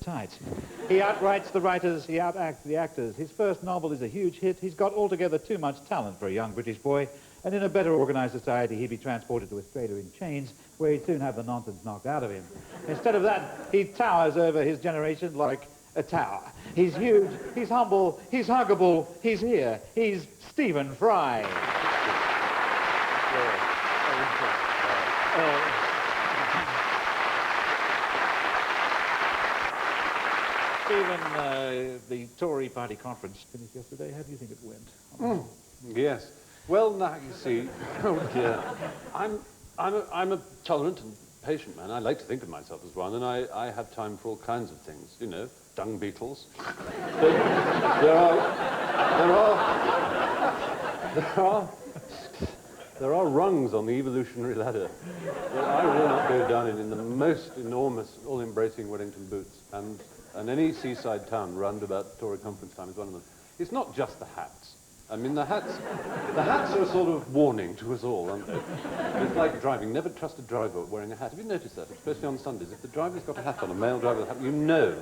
Tight. He outwrites the writers, he outacts the actors. His first novel is a huge hit. He's got altogether too much talent for a young British boy, and in a better organized society, he'd be transported to Australia in chains, where he'd soon have the nonsense knocked out of him. Instead of that, he towers over his generation like a tower. He's huge, he's humble, he's huggable, he's here. He's Stephen Fry. Stephen, the Tory party conference finished yesterday. How do you think it went? Yes. Well, now you see, oh dear, I'm a tolerant and patient man. I like to think of myself as one, and I have time for all kinds of things. You know, dung beetles. But there are rungs on the evolutionary ladder that I will not go down in the most enormous, all-embracing Wellington boots. And any seaside town round about Tory conference time is one of them. It's not just the hats. I mean, the hats are a sort of warning to us all, aren't they? It's like driving. Never trust a driver wearing a hat. Have you noticed that? Especially on Sundays. If the driver's got a hat on, a male driver with a hat, you know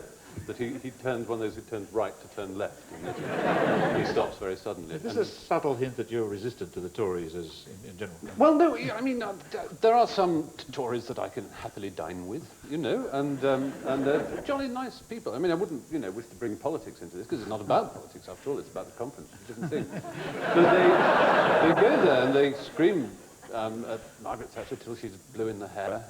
that he turns one of those who turns right to turn left. And he stops very suddenly. Is this a subtle hint that you're resistant to the Tories as in general? Well, no, I mean, there are some Tories that I can happily dine with, you know, and they're jolly nice people. I mean, I wouldn't, you know, wish to bring politics into this, because it's not about politics, after all, it's about the conference, it's a different thing. But they go there and they scream at Margaret Thatcher till she's blue in the hair,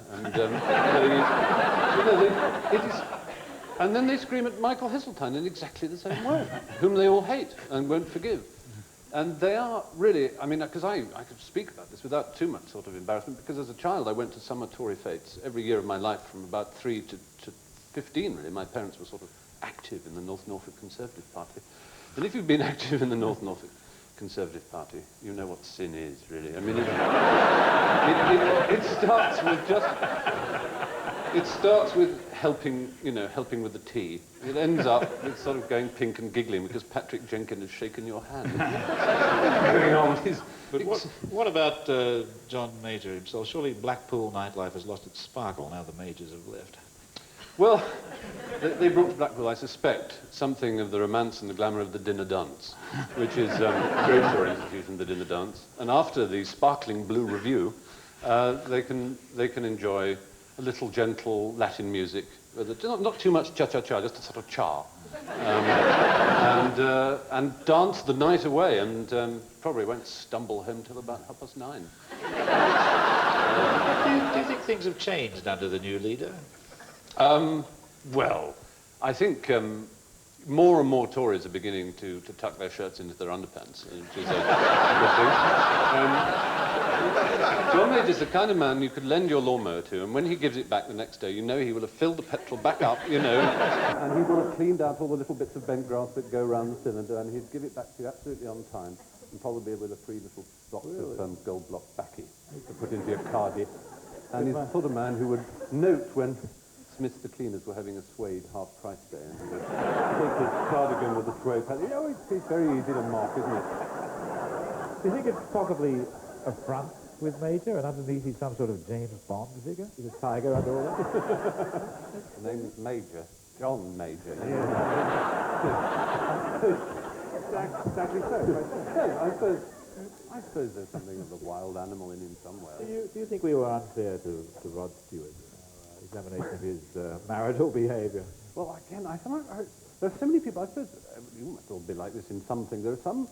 and then they scream at Michael Heseltine in exactly the same way, whom they all hate and won't forgive. And they are really, I mean, because I could speak about this without too much sort of embarrassment, because as a child I went to summer Tory fetes every year of my life from about 3 to 15, really. My parents were sort of active in the North Norfolk Conservative Party. And if you've been active in the North Norfolk Conservative Party, you know what sin is, really. I mean, it starts with just... It starts with helping, you know, helping with the tea. It ends up with sort of going pink and giggling because Patrick Jenkins has shaken your hand. Going on with his... But what about John Major himself? Surely Blackpool nightlife has lost its sparkle now the Majors have left. Well, they brought to Blackpool, I suspect, something of the romance and the glamour of the dinner dance, which is a great Tory institution, the dinner dance. And after the sparkling blue review, they can enjoy a little gentle Latin music, not too much cha-cha-cha, just a sort of cha, and dance the night away, and probably won't stumble home till about 9:30. Do you think things have changed under the new leader? Well, I think more and more Tories are beginning to tuck their shirts into their underpants, which is a good thing. John Major's the kind of man you could lend your lawnmower to, and when he gives it back the next day, you know he will have filled the petrol back up, you know, and he will have cleaned out all the little bits of bent grass that go around the cylinder, and he'd give it back to you absolutely on time, and probably with a free little box of gold block baccy to put into your cardi. And he's the sort of man who would note when Smith's the cleaners were having a suede half-price day, and he would take his cardigan with the suede pattern. You know, it's very easy to mock, isn't it? Do you think it's possibly a front with Major, and underneath he's some sort of James Bond figure? Is a tiger under all that? The name is Major. John Major. Exactly so. Yeah, I suppose there's something of the wild animal in him somewhere. Do you think we were unfair to Rod Stewart? Examination of his marital behaviour? Well, again, there are so many people, I suppose, you must all be like this in something. There are some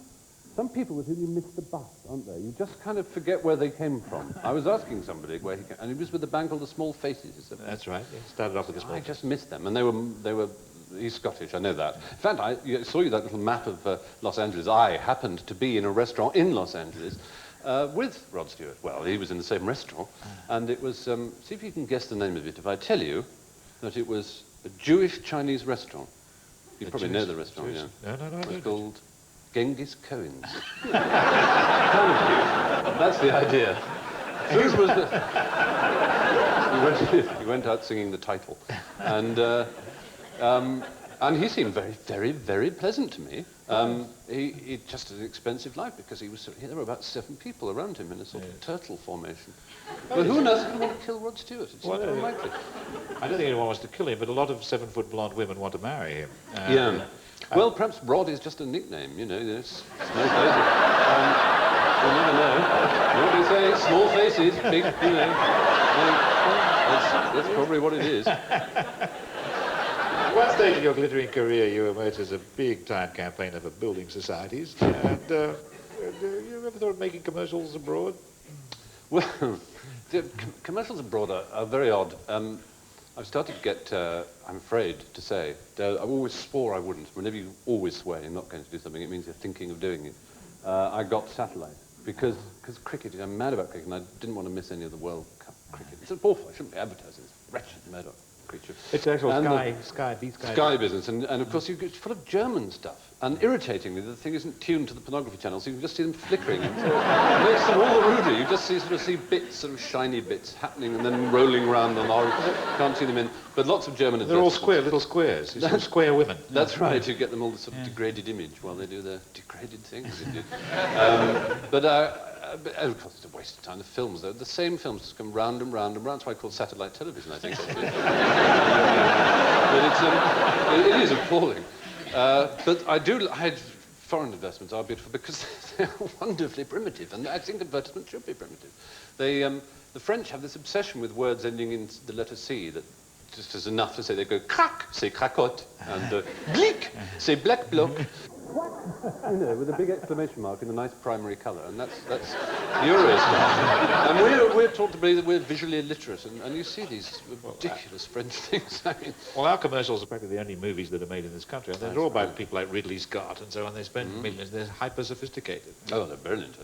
people with whom you miss the bus, aren't there? You just kind of forget where they came from. I was asking somebody where he came, and he was with a band called the Small Faces. That's right. He started off with the Small Faces. I just missed them, and they were. He's Scottish, I know that. In fact, I saw you that little map of Los Angeles. I happened to be in a restaurant in Los Angeles with Rod Stewart. Well, he was in the same restaurant, and it was. See if you can guess the name of it. If I tell you that it was a Jewish-Chinese restaurant, you probably know the restaurant. Yeah. No. It's called Genghis Cohen's. Kind of cute. That's the idea. This was he went out singing the title, and he seemed very, very, very pleasant to me. He just had an expensive life because there were about 7 people around him in a sort of turtle formation. But who knows if you want to kill Rod Stewart? It's unlikely. I don't think anyone wants to kill him, but a lot of 7-foot blonde women want to marry him. Yeah. Well, perhaps Rod is just a nickname, you know. It's small faces. You never know. What do you say? Small faces, big, you know. That's probably what it is. At one stage in your glittering career, you emerged as a big-time campaigner for building societies. And you ever thought of making commercials abroad? Well, commercials abroad are very odd. I've started to get, I'm afraid to say, I always swore I wouldn't. Whenever you always swear you're not going to do something, it means you're thinking of doing it. I got satellite because cricket, I'm mad about cricket, and I didn't want to miss any of the World Cup cricket. It's awful. I shouldn't be advertising this wretched Murdoch creature. It's actual Sky business, and of course it's full of German stuff. And irritatingly, the thing isn't tuned to the pornography channel, so you can just see them flickering. And so it makes them all the ruder. You just see bits, sort of shiny bits happening and then rolling around on the can't see them in. But lots of German. They're all square, little squares. It's all square women. That's right. You get them all the sort of degraded image while they do their degraded things. Of course, it's a waste of time. The films, the same films just come round and round and round. That's why I call it satellite television, I think. But it is appalling. But I had foreign advertisements are beautiful because they're wonderfully primitive, and I think advertisements should be primitive. The French have this obsession with words ending in the letter C that just is enough to say. They go crack, say cracotte, and glick, say black bloc. You know, with a big exclamation mark in a nice primary colour, and that's furious. And we're taught to believe that we're visually illiterate, and you see these ridiculous French things. I mean, well, our commercials are practically the only movies that are made in this country, and they're all by people like Ridley Scott and so on. They spend millions. They're hyper-sophisticated. Oh, they're brilliant,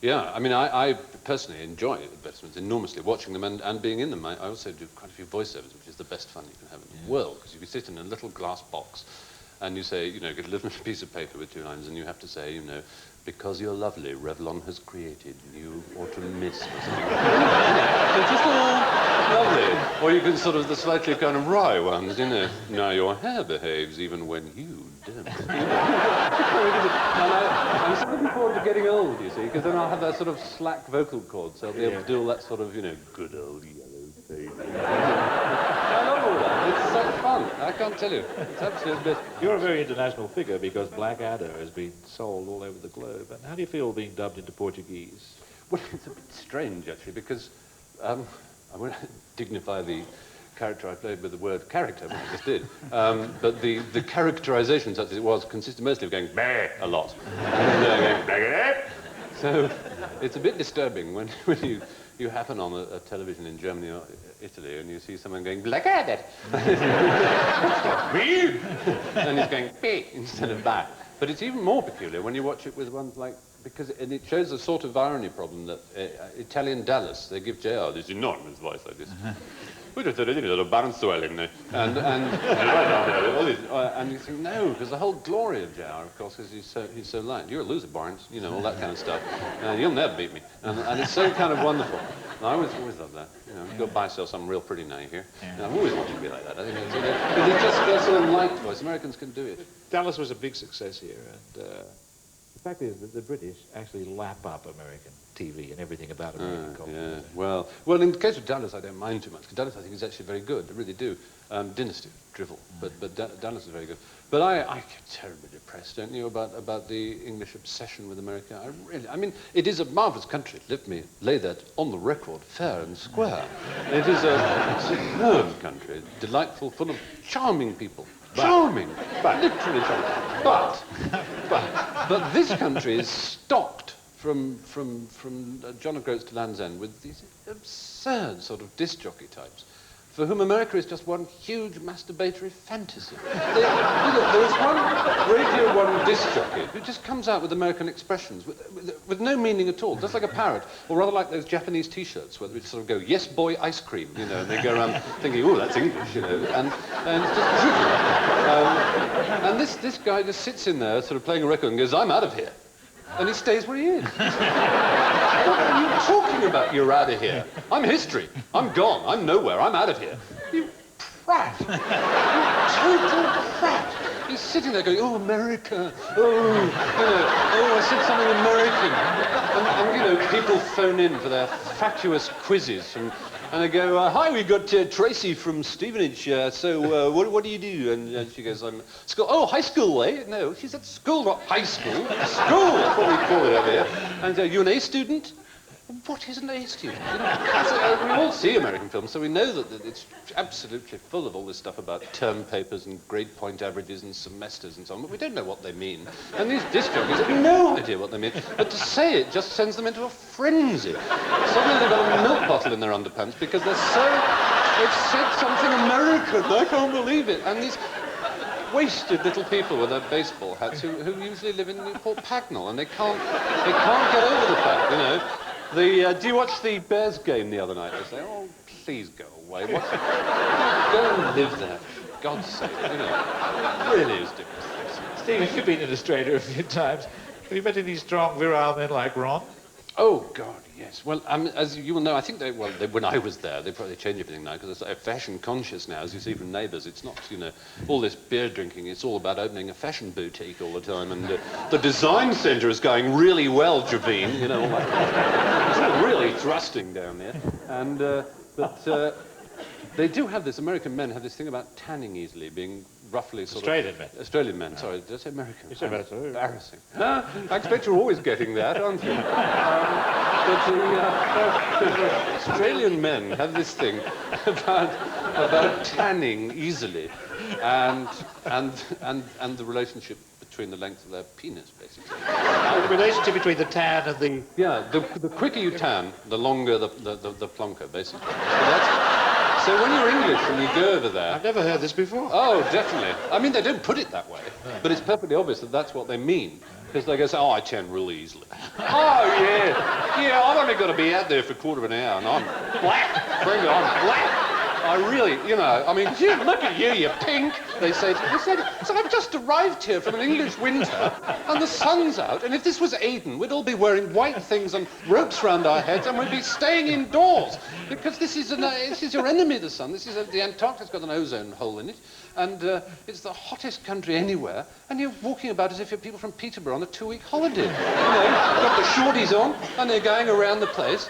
yeah, I mean, I personally enjoy advertisements enormously, watching them and being in them. I also do quite a few voiceovers, which is the best fun you can have in the world, because you can sit in a little glass box and you say, you know, get a little piece of paper with 2 lines, and you have to say, you know, because you're lovely, Revlon has created you autumn mist or something. It's just all lovely. Or you can sort of the slightly kind of wry ones, you know. Now your hair behaves even when you don't. I'm so looking forward to getting old, you see, because then I'll have that sort of slack vocal cord, so I'll be able to do all that sort of, you know, good old yellow face. I love all that. It's such fun. I can't tell you. It's absolutely best. You're a very international figure because Blackadder has been sold all over the globe. And how do you feel being dubbed into Portuguese? Well, it's a bit strange, actually, because I won't dignify the character I played with the word character, which I just did. But the characterization, such as it was, consisted mostly of going bleh a lot. And going bleh. So it's a bit disturbing when you happen on a television in Germany or Italy and you see someone going Blackadder. And he's going be instead of ba. But it's even more peculiar when you watch it with ones like, because it shows a sort of irony problem that Italian Dallas, they give JR this enormous voice like this. And you think, no, because the whole glory of JR, of course, is he's so light. You're a loser, Barnes, you know, all that kind of stuff. You'll never beat me. And it's so kind of wonderful. And I always love that. You know, go buy yourself something real pretty now, you hear? Yeah. I've always wanted to be like that. I think it's just that sort of light voice. Americans can do it. Dallas was a big success here, and the fact is that the British actually lap up American TV and everything about American culture. Yeah. Well, in the case of Dallas, I don't mind too much, because Dallas, I think, is actually very good. I really do. Dynasty, drivel, but Dallas is very good. But I get terribly depressed, don't you, about the English obsession with America. I mean, it is a marvellous country. Let me lay that on the record, fair and square. It is a superb country, delightful, full of charming people. Charming, literally charming. But this country is stocked from John O'Groats to Land's End with these absurd sort of disc jockey types, for whom America is just one huge masturbatory fantasy. There is one Radio 1 disc jockey who just comes out with American expressions with no meaning at all, just like a parrot, or rather like those Japanese T-shirts where they sort of go, yes, boy, ice cream, you know, and they go around thinking, oh, that's English, you know, and it's just trivial. And this guy just sits in there sort of playing a record and goes, I'm out of here. And he stays where he is. What are you talking about? You're out of here. I'm history. I'm gone. I'm nowhere. I'm out of here. You prat. You total prat. He's sitting there going, oh, America, oh, I said something American. And, you know, people phone in for their fatuous quizzes, and they go, hi, we got Tracy from Stevenage, so what do you do? And she goes, I'm school. Oh, high school, eh? No, she's at school, not high school. School, that's what we call it over here. And you an A student? What is an A student? You know, we all see American films, so we know that it's absolutely full of all this stuff about term papers and grade point averages and semesters and so on, but we don't know what they mean. And these disc jockeys have no idea what they mean, but to say it just sends them into a frenzy. Suddenly they've got a milk bottle in their underpants because they've said something American. I can't believe it. And these wasted little people with their baseball hats who usually live in Newport Pagnell, and they can't get over the fact, you know. Do you watch the Bears game the other night? They say, oh, please go away. Go and live there, for God's sake, you know. It really is difficult. Stephen, you've been in Australia a few times. Have you met any strong, virile men like Ron? Oh, God, yes. Well, as you will know, I think when I was there, they probably changed everything now, because it's fashion conscious now, as you see from Neighbours. It's not, you know, all this beer drinking. It's all about opening a fashion boutique all the time. And the design centre is going really well, Javine, you know. All that. It's really thrusting down there. And, they do have this, American men have this thing about tanning easily, being roughly sort Australian men. Australian men, sorry, did I say American? You said American. Embarrassing. I expect you're always getting that, aren't you? But Australian men have this thing about tanning easily, and the relationship between the length of their penis, basically. The relationship between the tan and the... Yeah, the quicker you tan, the longer the plonker, basically. So when you're English and you go over there... I've never heard this before. Oh, definitely. I mean, they don't put it that way, but it's perfectly obvious that that's what they mean. Because they go, oh, I tan really easily. Oh, yeah. Yeah, I've only got to be out there for a quarter of an hour, and I'm black. Bring it, I'm black. I really, you know, I mean, gee, look at you, you're pink. They say, so I've just arrived here from an English winter, and the sun's out, and if this was Aden, we'd all be wearing white things and ropes round our heads, and we'd be staying indoors, because this is your enemy, the sun. The Antarctic's got an ozone hole in it, and it's the hottest country anywhere, and you're walking about as if you're people from Peterborough on a 2-week holiday. You know, got the shorties on, and they're going around the place,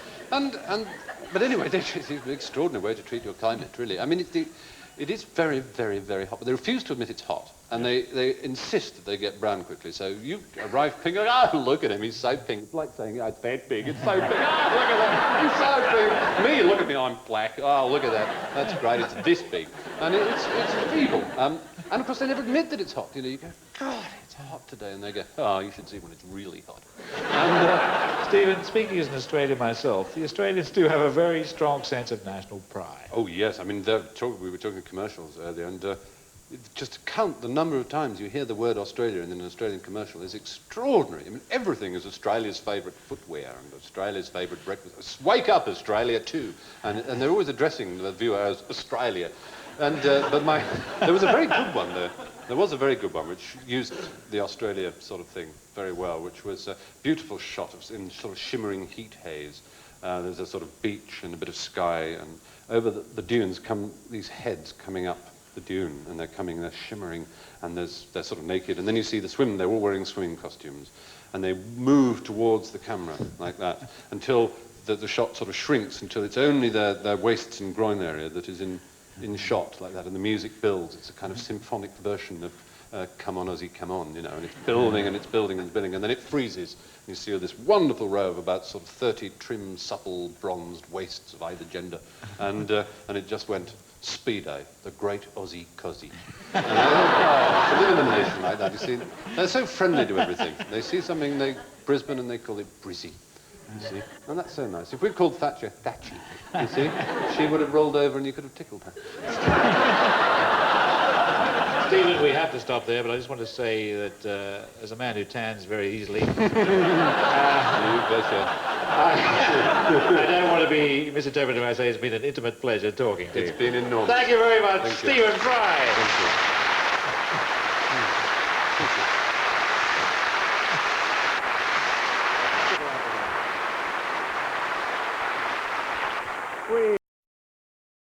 but anyway, it's an extraordinary way to treat your climate, really. I mean, it is very, very, very hot, but they refuse to admit it's hot, and they insist that they get brown quickly. So you arrive pink, oh, look at him, he's so pink. It's like saying, oh, it's that big, it's so big. Oh, look at that, he's so big. Me, look at me, I'm black. Oh, look at that, that's great, it's this big. And it's feeble. And of course, they never admit that it's hot. You know, you go, God, it's hot today, and they go, oh, you should see when it's really hot. And Stephen, speaking as an Australian myself, the Australians do have a very strong sense of national pride. Oh, yes. I mean, we were talking commercials earlier, and just to count the number of times you hear the word Australia in an Australian commercial is extraordinary. I mean, everything is Australia's favourite footwear and Australia's favourite breakfast. Wake up, Australia, too. And they're always addressing the viewer as Australia. And there was a very good one there. There was a very good one which used the Australia sort of thing very well, which was a beautiful shot in sort of shimmering heat haze. There's a sort of beach and a bit of sky, and over the dunes come these heads coming up the dune, and they're shimmering, and they're sort of naked. And then you see they're all wearing swimming costumes, and they move towards the camera like that until the shot sort of shrinks until it's only their waists and groin area that is in shot like that, and the music builds. It's a kind of symphonic version of Come On Ozzy, Come On, you know, and it's building and it's building and it's building, and then it freezes. And you see this wonderful row of about sort of 30 trim, supple, bronzed waists of either gender, and it just went, Speedo, the great Aussie cozzy. To live in a nation like that, you see, they're so friendly to everything. They see something, Brisbane, and they call it Brizzy. You see? And that's so nice. If we'd called Thatcher Thatchy, you see, she would have rolled over and you could have tickled her. Stephen, we have to stop there, but I just want to say that as a man who tans very easily... You betcha. I don't want to be misinterpreted when I say it's been an intimate pleasure talking to you. It's been enormous. Thank you very much, Thank you. Stephen Fry. Thank you.